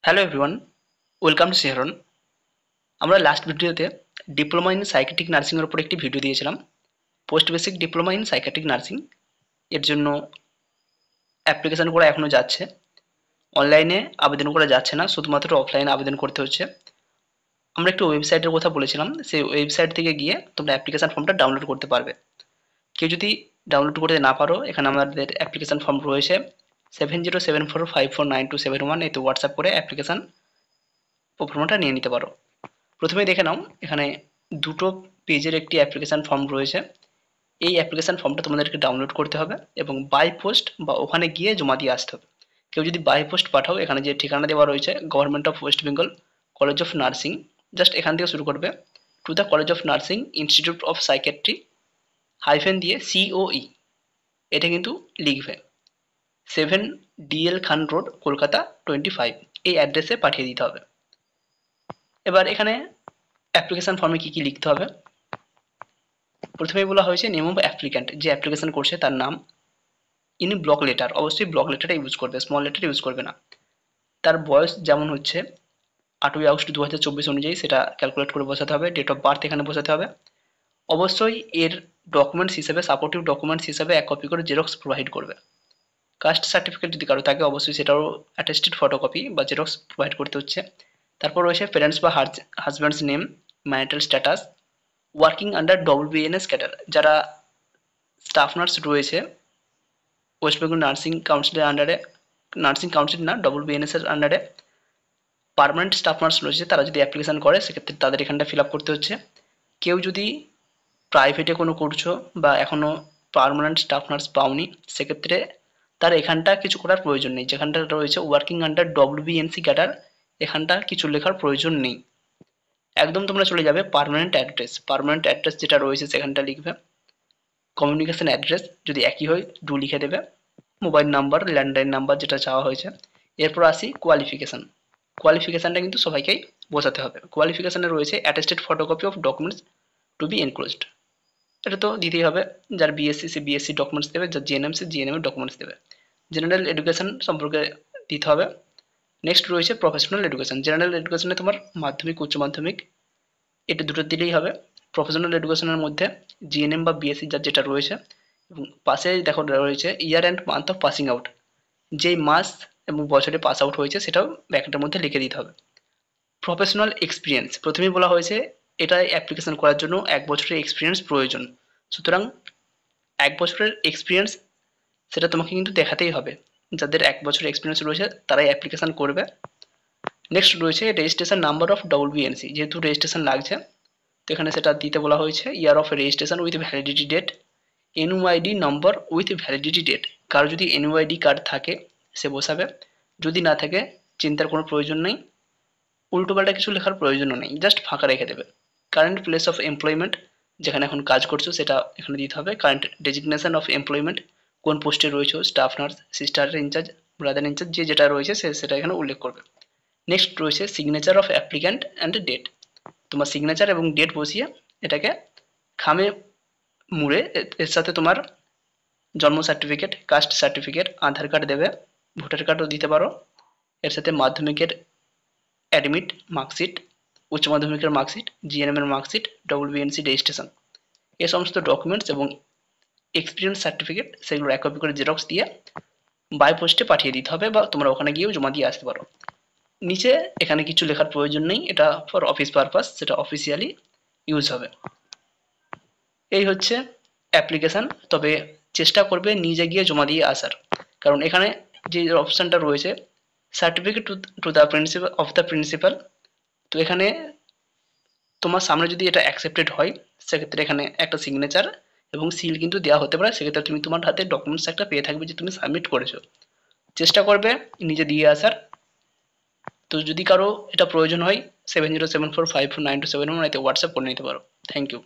Hello everyone, welcome to শেহরন। আমরা last ভিডিওতে ডিপ্লোমা ইন সাইকিয়াট্রিক নার্সিংয়ের উপর একটি ভিডিও দিয়েছিলাম। Post basic diploma in psychiatric nursing এর জন্য অ্যাপ্লিকেশান করা এখনও যাচ্ছে। অনলাইনে আবেদন করা যাচ্ছে না, শুধুমাত্র অফলাইনে আবেদন করতে হচ্ছে। আমরা একটি ওয়েবসাইটের কথা বলেছিলাম, সেই ওয়েবসাইট থেকে গিয়ে তোমরা অ্যাপ্লিকেশান ফর্মটা ডাউনলোড করতে পারবে। কেউ যদি ডাউনলোড করতে না পারো, এখানে আমাদের অ্যাপ্লিকেশান ফর্ম রয়েছে 7074549271, এতে হোয়াটসঅ্যাপ করে অ্যাপ্লিকেশান ফর্মটা নিয়ে নিতে পারো। প্রথমেই দেখে নাও, এখানে দুটো পেজের একটি অ্যাপ্লিকেশান ফর্ম রয়েছে। এই অ্যাপ্লিকেশান ফর্মটা তোমাদেরকে ডাউনলোড করতে হবে এবং বাই পোস্ট বা ওখানে গিয়ে জমা দিয়ে আসতে হবে। কেউ যদি বাই পোস্ট পাঠাও, এখানে যে ঠিকানা দেওয়া রয়েছে government of West Bengal college of nursing, just এখান থেকে শুরু করবে, to the college of nursing institute of psychiatry hyphen দিয়ে COE, এটা কিন্তু লিখবে 7 DL খান রোড, কলকাতা 25, এই অ্যাড্রেসে পাঠিয়ে দিতে হবে। এবার এখানে অ্যাপ্লিকেশান ফর্মে কী কী লিখতে হবে, প্রথমেই বলা হয়েছে নেম অফ অ্যাপ্লিক্যান্ট, যে অ্যাপ্লিকেশান করছে তার নাম। ইন ব্লক লেটার, অবশ্যই ব্লক লেটারটা ইউজ করবে, স্মল লেটার ইউজ করবে না। তার বয়স যেমন হচ্ছে 8ই আগস্ট 2024 অনুযায়ী সেটা ক্যালকুলেট করে বসাতে হবে। ডেট অফ বার্থ এখানে বসাতে হবে। অবশ্যই এর ডকুমেন্টস হিসেবে, সাপোর্টিভ ডকুমেন্টস হিসেবে 1 কপি করে জেরক্স প্রোভাইড করবে। কাস্ট সার্টিফিকেট যদি কারো থাকে, অবশ্যই সেটাও অ্যাটেস্টেড ফটোকপি বা জেরক্স প্রোভাইড করতে হচ্ছে। তারপর রয়েছে প্যারেন্টস বা husbands name, marital status, working under WBNS cadre, যারা স্টাফ নার্স রয়েছে ওয়েস্ট বেঙ্গল নার্সিং কাউন্সিলের আন্ডারে, নার্সিং কাউন্সিল না, WBNS এর আন্ডারে পার্মানেন্ট স্টাফ নার্স রয়েছে, তারা যদি অ্যাপ্লিকেশান করে সেক্ষেত্রে তাদের এখানটা ফিল আপ করতে হচ্ছে। কেউ যদি প্রাইভেটে কোনো করছো বা এখনও পার্মানেন্ট স্টাফ নার্স পাওনি, সেক্ষেত্রে তার এখানটা কিছু করার প্রয়োজন নেই। যেখানটা রয়েছে ওয়ার্কিং আন্ডার WBNC ক্যাডার, এখানটা কিছু লেখার প্রয়োজন নেই। একদম তোমরা চলে যাবে পার্মানেন্ট অ্যাড্রেস। পার্মানেন্ট অ্যাড্রেস যেটা রয়েছে সেখানটা লিখবে। কমিউনিকেশন অ্যাড্রেস যদি একই হয় 2 লিখে দেবে। মোবাইল নাম্বার, ল্যান্ডলাইন নাম্বার যেটা চাওয়া হয়েছে। এরপর আসি কোয়ালিফিকেশান। কোয়ালিফিকেশানটা কিন্তু সবাইকেই বোঝাতে হবে। কোয়ালিফিকেশানে রয়েছে attested photocopy of documents to be enclosed, এটা তো দিতেই হবে। যার বিএসসি সে বিএসসি ডকুমেন্টস দেবে, যার জিএনএম সে জিএনএম এর ডকুমেন্টস দেবে। জেনারেল এডুকেশন সম্পর্কে দিতে হবে। নেক্সট রয়েছে প্রফেশনাল এডুকেশন। জেনারেল এডুকেশনে তোমার মাধ্যমিক, উচ্চ মাধ্যমিক, এটা দুটো দিলেই হবে। প্রফেশনাল এডুকেশনের মধ্যে জিএনএম বা বিএসসি যার যেটা রয়েছে, এবং পাশে দেখো রয়েছে year and month of passing out, যেই মাস এবং বছরে পাস আউট হয়েছে সেটাও ব্র্যাকেটের মধ্যে লিখে দিতে হবে। প্রফেশনাল এক্সপিরিয়েন্স, প্রথমেই বলা হয়েছে এটা অ্যাপ্লিকেশন করার জন্য 1 বছরের এক্সপিরিয়েন্স প্রয়োজন। সুতরাং 1 বছরের এক্সপিরিয়েন্স সেটা তোমাকে কিন্তু দেখাতেই হবে। যাদের 1 বছরের এক্সপিরিয়েন্স রয়েছে তারাই অ্যাপ্লিকেশন করবে। নেক্সট রয়েছে রেজিস্ট্রেশন নাম্বার অফ WBNC, যেহেতু রেজিস্ট্রেশন লাগছে তো এখানে সেটা দিতে বলা হয়েছে। Year of registration with validity date, NUID নম্বর উইথ ভ্যালিডিটি ডেট। কারো যদি NUID কার্ড থাকে সে বসাবে, যদি না থাকে চিন্তার কোনো প্রয়োজন নেই, উল্টোপাল্টা কিছু লেখার প্রয়োজনও নেই, জাস্ট ফাঁকা রেখে দেবে। কারেন্ট প্লেস অফ এমপ্লয়মেন্ট, যেখানে এখন কাজ করছো সেটা এখানে দিতে হবে। কারেন্ট ডেজিগনেশন অফ এমপ্লয়মেন্ট, কোন পোস্টে রয়েছে, staff nurse, sister in charge, brother in charge, যে যেটা রয়েছে সেটা এখানে উল্লেখ করবে। নেক্সট রয়েছে signature of applicant and date, তোমার সিগনেচার এবং ডেট বসিয়ে এটাকে খামে মুড়ে এর সাথে তোমার জন্ম certificate, caste certificate, Aadhaar card দেবে, ভোটার কার্ডও দিতে পারো। এর সাথে মাধ্যমিকের অ্যাডমিট মার্কশিট, উচ্চ মাধ্যমিকের মার্কশিট, জিএনএম এর মার্কশিট, WBNC রেজিস্ট্রেশন, এই সমস্ত ডকুমেন্টস এবং এক্সপিরিয়েন্স সার্টিফিকেট সেগুলো 1 কপি করে জেরক্স দিয়ে বাই পোস্টে পাঠিয়ে দিতে হবে, বা তোমরা ওখানে গিয়েও জমা দিয়ে আসতে পারো। নিচে এখানে কিছু লেখার প্রয়োজন নেই, এটা ফর অফিস পারপাস, সেটা অফিসিয়ালি ইউজ হবে। এই হচ্ছে অ্যাপ্লিকেশান। তবে চেষ্টা করবে নিজে গিয়ে জমা দিয়ে আসার, কারণ এখানে যে অপশানটা রয়েছে certificate to the principal of the principal, তো এখানে তোমার সামনে যদি এটা অ্যাকসেপ্টেড হয় সেক্ষেত্রে এখানে একটা সিগনেচার এবং সিল কিন্তু দেওয়া হতে পারে। সেক্ষেত্রে তুমি তোমার হাতে ডকুমেন্টস একটা পেয়ে থাকবে যে তুমি সাবমিট করেছো। চেষ্টা করবে নিজে দিয়ে আসার। তো যদি কারো এটা প্রয়োজন হয় 7074549271 এতে হোয়াটসঅ্যাপ করে নিতে পারো। Thank you.